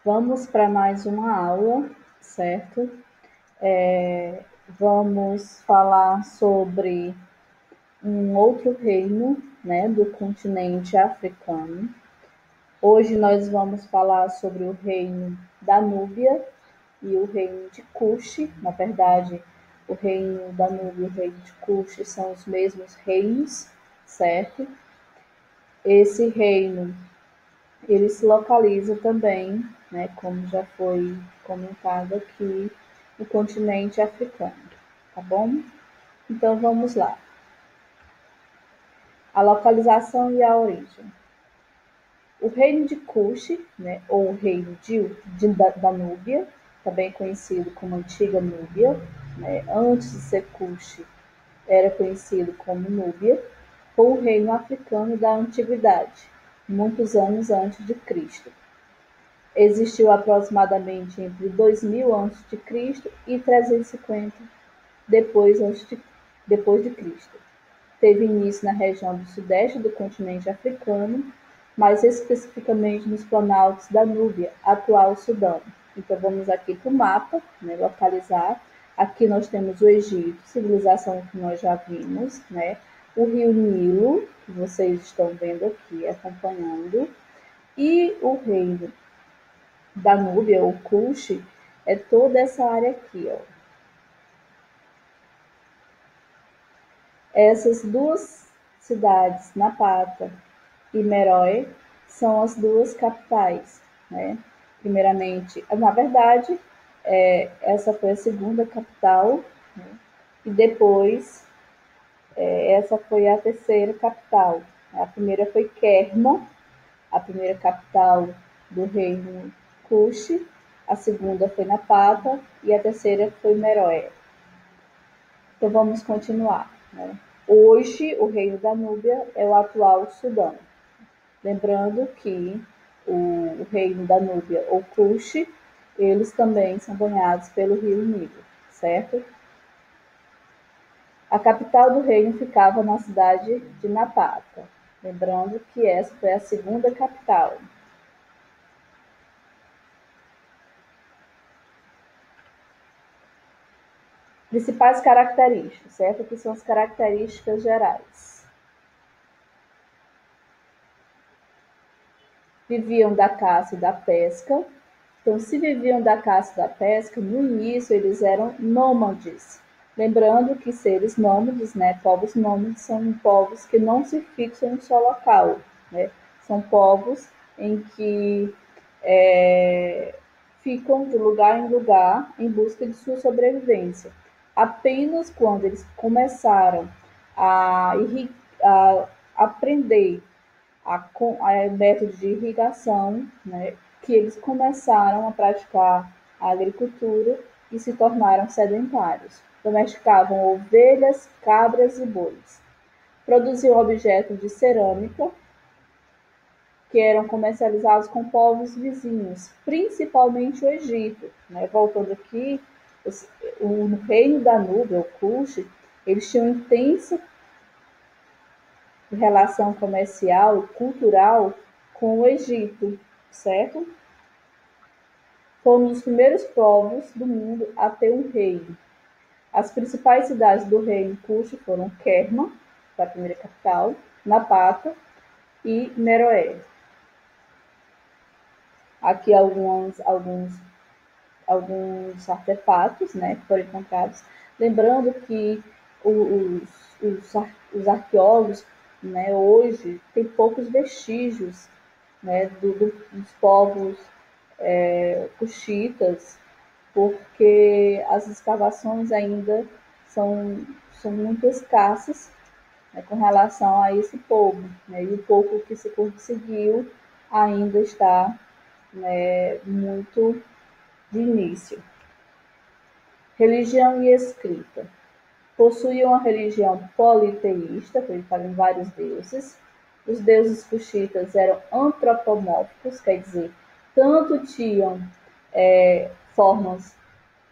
Vamos para mais uma aula, certo? Vamos falar sobre um outro reino, né, do continente africano. Hoje nós vamos falar sobre o reino da Núbia e o reino de Cuxi. Na verdade, o reino da Núbia e o reino de Cuxi são os mesmos reinos, certo? Esse reino, ele se localiza também, né, como já foi comentado aqui, no continente africano, tá bom? Então vamos lá. A localização e a origem. O reino de Cuxi, né, ou o reino da Núbia, também conhecido como Antiga Núbia, né, antes de ser Cuxi, era conhecido como Núbia, foi um reino africano da antiguidade, muitos anos antes de Cristo. Existiu aproximadamente entre 2000 a.C. e 350 depois de Cristo. Teve início na região do sudeste do continente africano, mais especificamente nos planaltos da Núbia, atual Sudão. Então vamos aqui para o mapa, né, localizar. Aqui nós temos o Egito, civilização que nós já vimos, né? O rio Nilo, que vocês estão vendo aqui, acompanhando, e o reino da Núbia, ou Cuxi, é toda essa área aqui, ó. Essas duas cidades, Napata e Meroe, são as duas capitais, né? Primeiramente, na verdade, essa foi a segunda capital, né? E depois essa foi a terceira capital. A primeira foi Kerma, a primeira capital do reino Cuxi, a segunda foi Napata e a terceira foi Meroé. Então vamos continuar, né? Hoje, o reino da Núbia é o atual Sudão. Lembrando que o reino da Núbia, ou Cuxi, eles também são banhados pelo rio Nilo, certo? A capital do reino ficava na cidade de Napata. Lembrando que essa foi a segunda capital. Principais características, certo? Que são as características gerais. Viviam da caça e da pesca. Então, se viviam da caça e da pesca, no início eles eram nômades. Lembrando que seres nômades, né, povos nômades, são povos que não se fixam em um só local, né? São povos em que ficam de lugar em lugar em busca de sua sobrevivência. Apenas quando eles começaram a aprender a método de irrigação, né, que eles começaram a praticar a agricultura e se tornaram sedentários. Domesticavam ovelhas, cabras e bois. Produziam objetos de cerâmica que eram comercializados com povos vizinhos, principalmente o Egito, né? Voltando aqui, o reino da Núbia, o Cuxi, eles tinham intensa relação comercial e cultural com o Egito, certo? Foram um dos primeiros povos do mundo a ter um rei. As principais cidades do reino Cuxi foram Kerma, a primeira capital, Napata e Meroé. Aqui alguns artefatos, né, que foram encontrados. Lembrando que os arqueólogos, né, hoje têm poucos vestígios, né, dos povos cuxitas, porque as escavações ainda são muito escassas, né, com relação a esse povo, né, e o pouco que se conseguiu ainda está, né, muito de início. Religião e escrita. Possuíam uma religião politeísta, acreditavam em vários deuses. Os deuses cuxitas eram antropomórficos, quer dizer, tanto tinham formas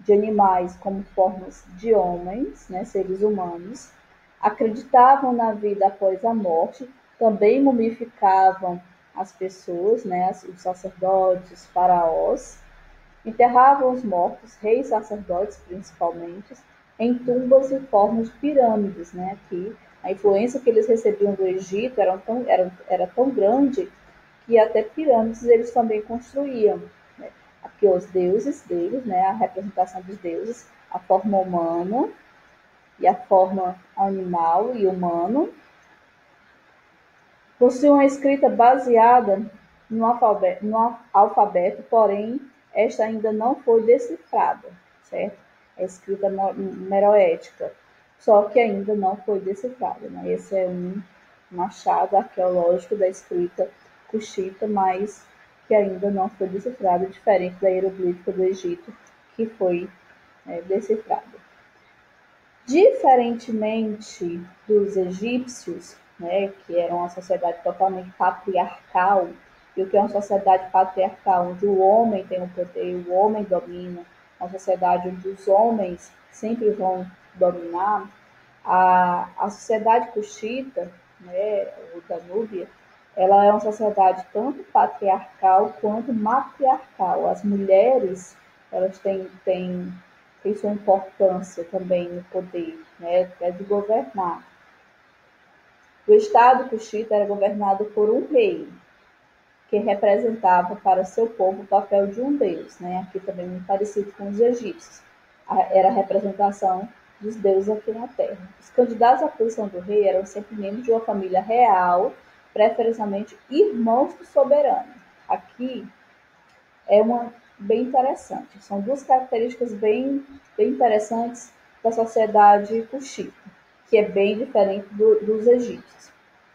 de animais como formas de homens, né, seres humanos. Acreditavam na vida após a morte, também mumificavam as pessoas, né, os sacerdotes, os faraós, enterravam os mortos, reis sacerdotes principalmente, em tumbas em forma de pirâmides, né? Que a influência que eles recebiam do Egito era tão grande que até pirâmides eles também construíam. Né? Aqui os deuses deles, né? A representação dos deuses, a forma humana e a forma animal e humano, possui uma escrita baseada no alfabeto, porém, esta ainda não foi decifrada, certo? É escrita meroética, só que ainda não foi decifrada. Né? Esse é um achado arqueológico da escrita cuxita, mas que ainda não foi decifrado, diferente da hieroglífica do Egito, que foi decifrada. Diferentemente dos egípcios, né, que era uma sociedade totalmente patriarcal, e o que é uma sociedade patriarcal, onde o homem tem o poder, o homem domina, uma sociedade onde os homens sempre vão dominar, a sociedade cuxita, né, o Danúbia, ela é uma sociedade tanto patriarcal quanto matriarcal. As mulheres, elas têm sua importância também no poder, né, de governar. O Estado cuxita era governado por um rei, que representava para seu povo o papel de um deus, né? Aqui também muito parecido com os egípcios. Era a representação dos deuses aqui na Terra. Os candidatos à posição do rei eram sempre membros de uma família real, preferencialmente irmãos do soberano. Aqui é uma bem interessante. São duas características bem interessantes da sociedade cuxita, que é bem diferente dos egípcios.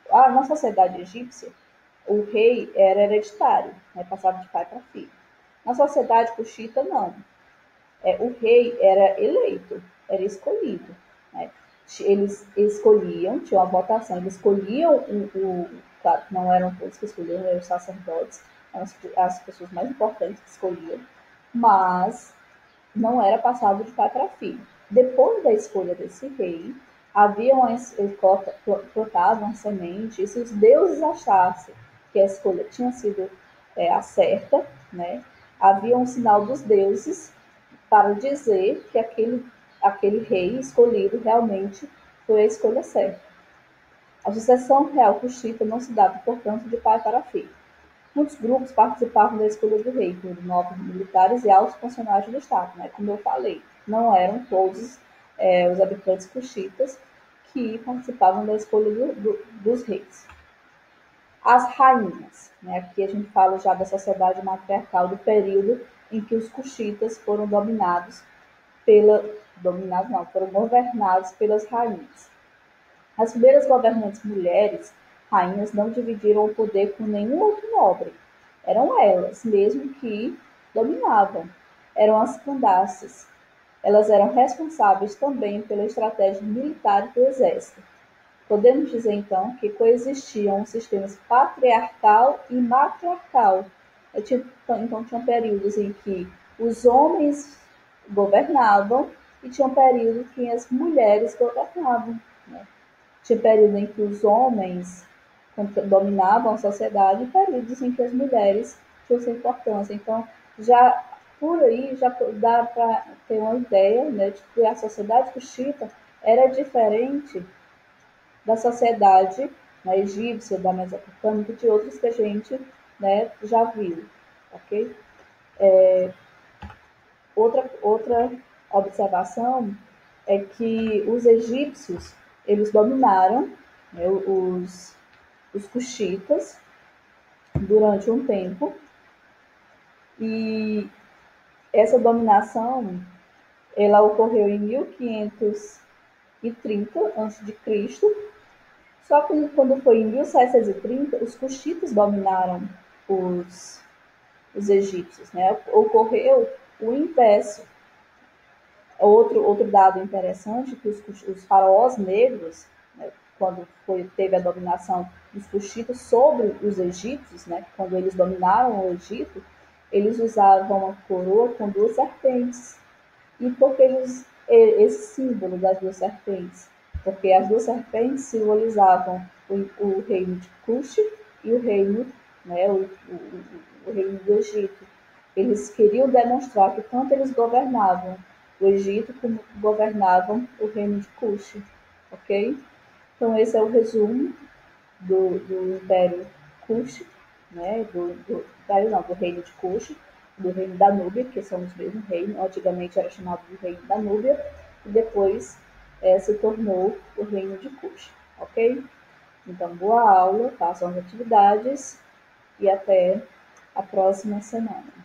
Na sociedade egípcia, o rei era hereditário, né, passava de pai para filho. Na sociedade cuxita, não. O rei era eleito, era escolhido. Né? Eles escolhiam, tinha uma votação, eles escolhiam claro que não eram todos que escolhiam, eram os sacerdotes, eram as pessoas mais importantes que escolhiam, mas não era passado de pai para filho. Depois da escolha desse rei, havia plotava uma semente, e se os deuses achassem que a escolha tinha sido a certa, né, havia um sinal dos deuses para dizer que aquele rei escolhido realmente foi a escolha certa. A sucessão real cuxita não se dava, portanto, de pai para filho. Muitos grupos participavam da escolha do rei, por nobres militares e altos funcionários do Estado. Né? Como eu falei, não eram todos os habitantes cuxitas que participavam da escolha dos reis. As rainhas. Né? Aqui a gente fala já da sociedade matriarcal do período em que os cuxitas foram foram governados pelas rainhas. As primeiras governantes mulheres, rainhas, não dividiram o poder com nenhum outro nobre. Eram elas mesmo que dominavam. Eram as candaces. Elas eram responsáveis também pela estratégia militar do exército. Podemos dizer, então, que coexistiam os sistemas patriarcal e matriarcal. Então, tinham períodos em que os homens governavam e tinham períodos em que as mulheres governavam. Né? Tinha período em que os homens dominavam a sociedade e períodos em que as mulheres tinham sua importância. Então, já por aí já dá para ter uma ideia, né, de que a sociedade cuxita era diferente da sociedade, né, egípcia, da Mesopotâmica, de outras que a gente, né, já viu, ok? Outra observação é que os egípcios, eles dominaram, né, os cuxitas durante um tempo, e essa dominação ela ocorreu em 1530 a.C., só que quando foi em 1730, os cuxitas dominaram os egípcios. Né? Ocorreu o inverso. Outro dado interessante, que os faraós negros, né, quando teve a dominação dos cuxitas sobre os egípcios, né, quando eles dominaram o Egito, eles usavam uma coroa com duas serpentes. E por que esse símbolo das duas serpentes? Porque as duas serpentes simbolizavam o reino de Cuxi e o reino, né, o reino do Egito. Eles queriam demonstrar que tanto eles governavam o Egito como governavam o reino de Cush, ok? Então esse é o resumo do Império Kush, né, do reino de Kush, do reino da Núbia, que são os mesmos reinos, antigamente era chamado de reino da Núbia, e depois se tornou o reino de Kush, ok? Então, boa aula, façam as atividades e até a próxima semana.